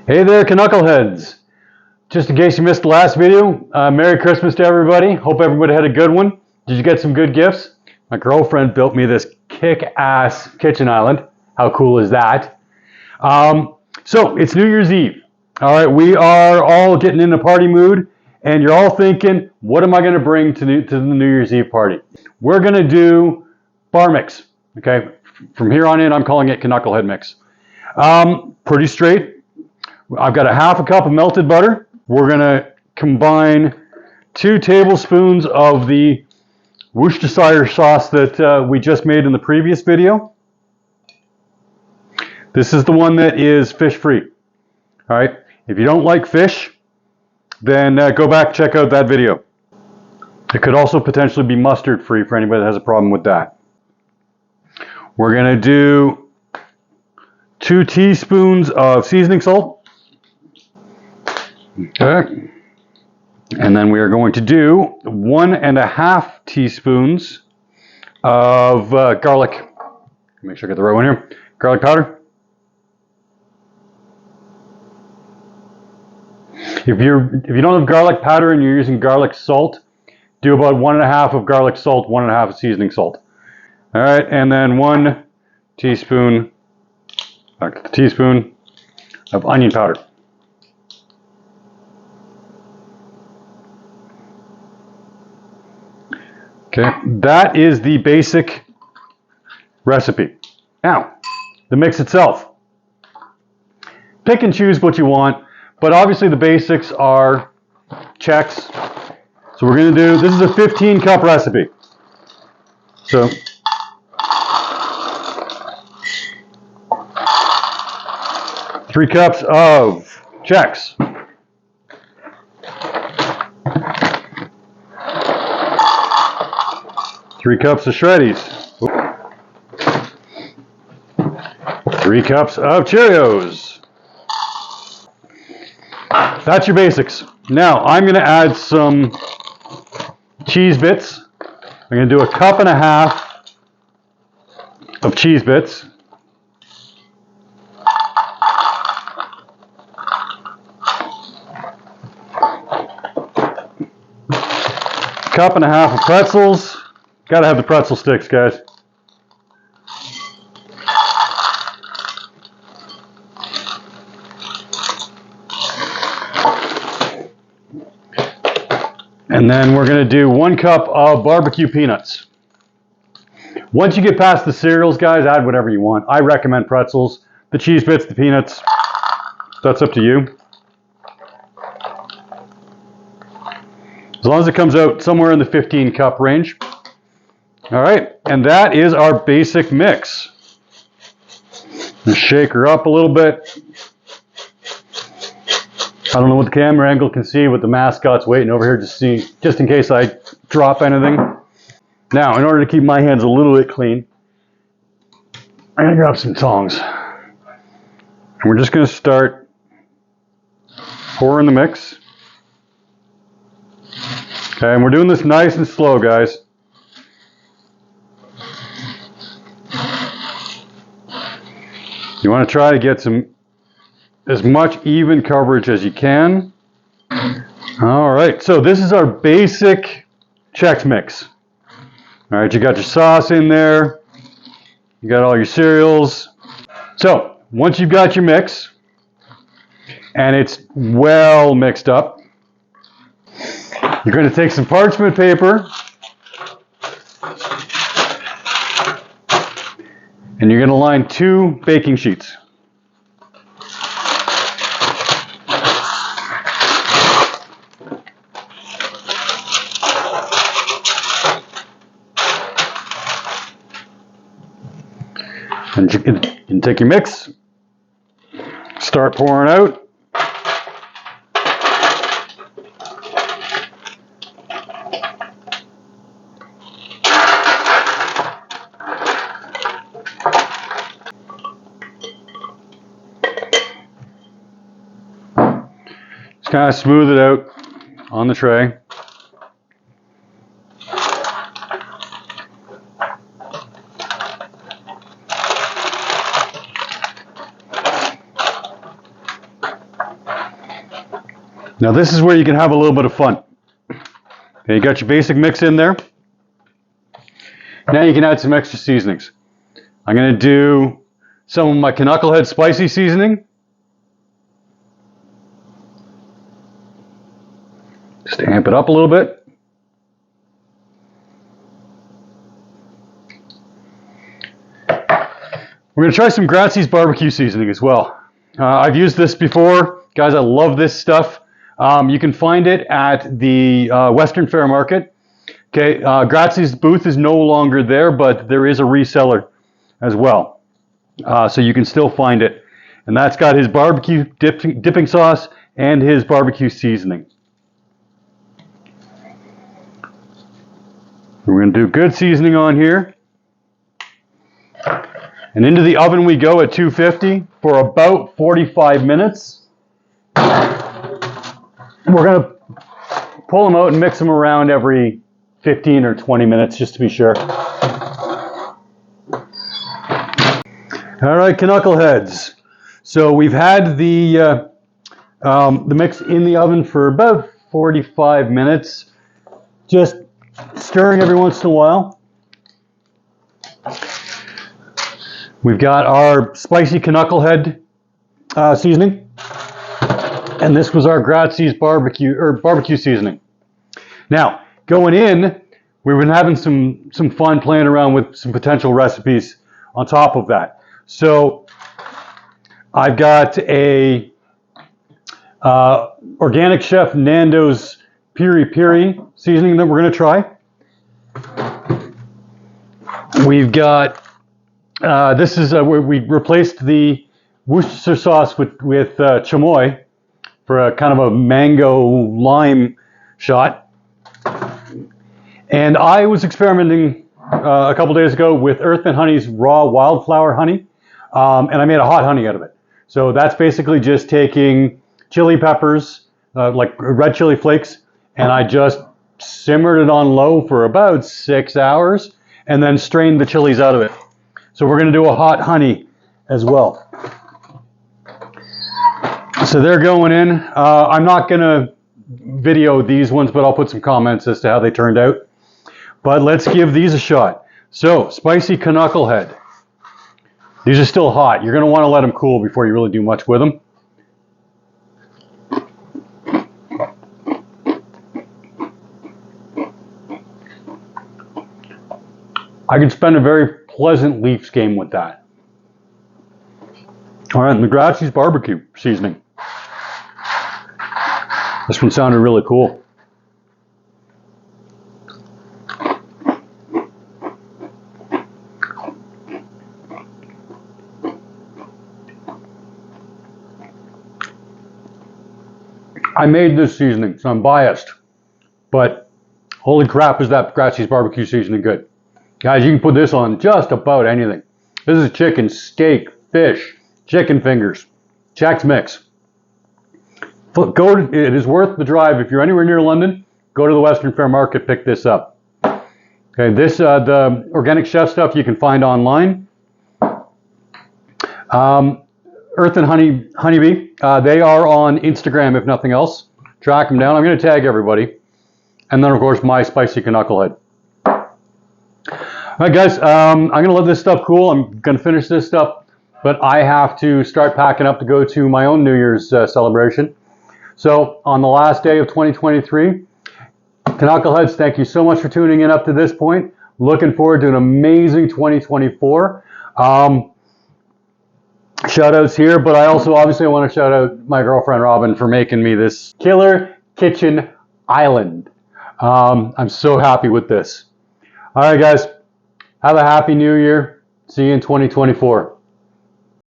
Hey there, Canuckleheads. Just in case you missed the last video, Merry Christmas to everybody. Hope everybody had a good one. Did you get some good gifts? My girlfriend built me this kick-ass kitchen island. How cool is that? So it's New Year's Eve. All right, we are all getting in the party mood, and you're all thinking, what am I going to bring to the New Year's Eve party? We're going to do bar mix. Okay, from here on in, I'm calling it Canucklehead mix. Pretty straight. I've got a half a cup of melted butter. We're going to combine 2 tablespoons of the Worcestershire sauce that we just made in the previous video. This is the one that is fish free. All right. If you don't like fish, then go back and check out that video. It could also potentially be mustard free for anybody that has a problem with that. We're going to do 2 teaspoons of seasoning salt. Okay. And then we are going to do 1.5 teaspoons of garlic. Make sure I get the right one here. Garlic powder. If you don't have garlic powder and you're using garlic salt, do about 1.5 of garlic salt, 1.5 of seasoning salt. All right, and then 1 teaspoon, back to the teaspoon, of onion powder. Okay, that is the basic recipe. Now, the mix itself. Pick and choose what you want, but obviously the basics are Chex. So we're going to do, this is a 15-cup recipe. So, three cups of Chex. 3 cups of Shreddies. 3 cups of Cheerios. That's your basics. Now, I'm going to add some cheese bits. I'm going to do 1.5 cups of cheese bits. Cup and a half of pretzels. Gotta have the pretzel sticks, guys. And then we're gonna do 1 cup of barbecue peanuts. Once you get past the cereals, guys, add whatever you want. I recommend pretzels, the cheese bits, the peanuts. That's up to you. As long as it comes out somewhere in the 15-cup range. All right, and that is our basic mix. Just shake her up a little bit. I don't know what the camera angle can see, but the mascot's waiting over here just in case I drop anything. Now, in order to keep my hands a little bit clean, I'm gonna grab some tongs. And we're just gonna start pouring the mix. Okay, and we're doing this nice and slow, guys. You want to try to get as much even coverage as you can. All right, so this is our basic Chex mix. All right, you got your sauce in there. You got all your cereals. So once you've got your mix and it's well mixed up, you're going to take some parchment paper and you're going to line 2 baking sheets. And you can take your mix, start pouring out. Kind of smooth it out on the tray. Now this is where you can have a little bit of fun. Okay, you got your basic mix in there. Now you can add some extra seasonings. I'm going to do some of my Canucklehead spicy seasoning. Just to amp it up a little bit. We're going to try some Grazie's barbecue seasoning as well. I've used this before. Guys, I love this stuff. You can find it at the Western Fair Market. Okay, Grazie's booth is no longer there, but there is a reseller as well. So you can still find it. And that's got his barbecue dipping sauce and his barbecue seasoning. We're going to do good seasoning on here. And into the oven we go at 250 for about 45 minutes. We're going to pull them out and mix them around every 15 or 20 minutes just to be sure. All right, Canuckleheads. So we've had the mix in the oven for about 45 minutes. Just stirring every once in a while. We've got our spicy Canucklehead seasoning, and this was our Grazie's barbecue seasoning. Now, going in, we've been having some fun playing around with some potential recipes on top of that. So, I've got a Organic Chef Nando's Piri Piri seasoning that we're going to try. We've got this is where we replaced the Worcestershire sauce with chamoy for a kind of a mango lime shot. And I was experimenting a couple days ago with Earthman Honey's raw wildflower honey, and I made a hot honey out of it. So that's basically just taking chili peppers, like red chili flakes, and I just simmered it on low for about 6 hours, and then strained the chilies out of it. So we're going to do a hot honey as well. So they're going in. I'm not going to video these ones, but I'll put some comments as to how they turned out. But let's give these a shot. So, spicy Canucklehead. These are still hot. You're going to want to let them cool before you really do much with them. I could spend a very pleasant Leafs game with that. All right, and the Grazie's barbecue seasoning. This one sounded really cool. I made this seasoning, so I'm biased. But holy crap, is that Grazie's barbecue seasoning good. Guys, you can put this on just about anything. This is chicken, steak, fish, chicken fingers. Chex Mix. It is worth the drive. If you're anywhere near London, go to the Western Fair Market, pick this up. Okay, this the Organic Chef stuff you can find online. Earth and Honeybee, they are on Instagram if nothing else. Track them down. I'm going to tag everybody. And then, of course, my spicy Canucklehead. All right, guys, I'm going to let this stuff cool. I'm going to finish this stuff, but I have to start packing up to go to my own New Year's celebration. So, on the last day of 2023, Canuckleheads, thank you so much for tuning in up to this point. Looking forward to an amazing 2024. Shout outs here, but I also obviously want to shout out my girlfriend Robin for making me this killer kitchen island. I'm so happy with this. All right, guys. Have a happy new year. See you in 2024.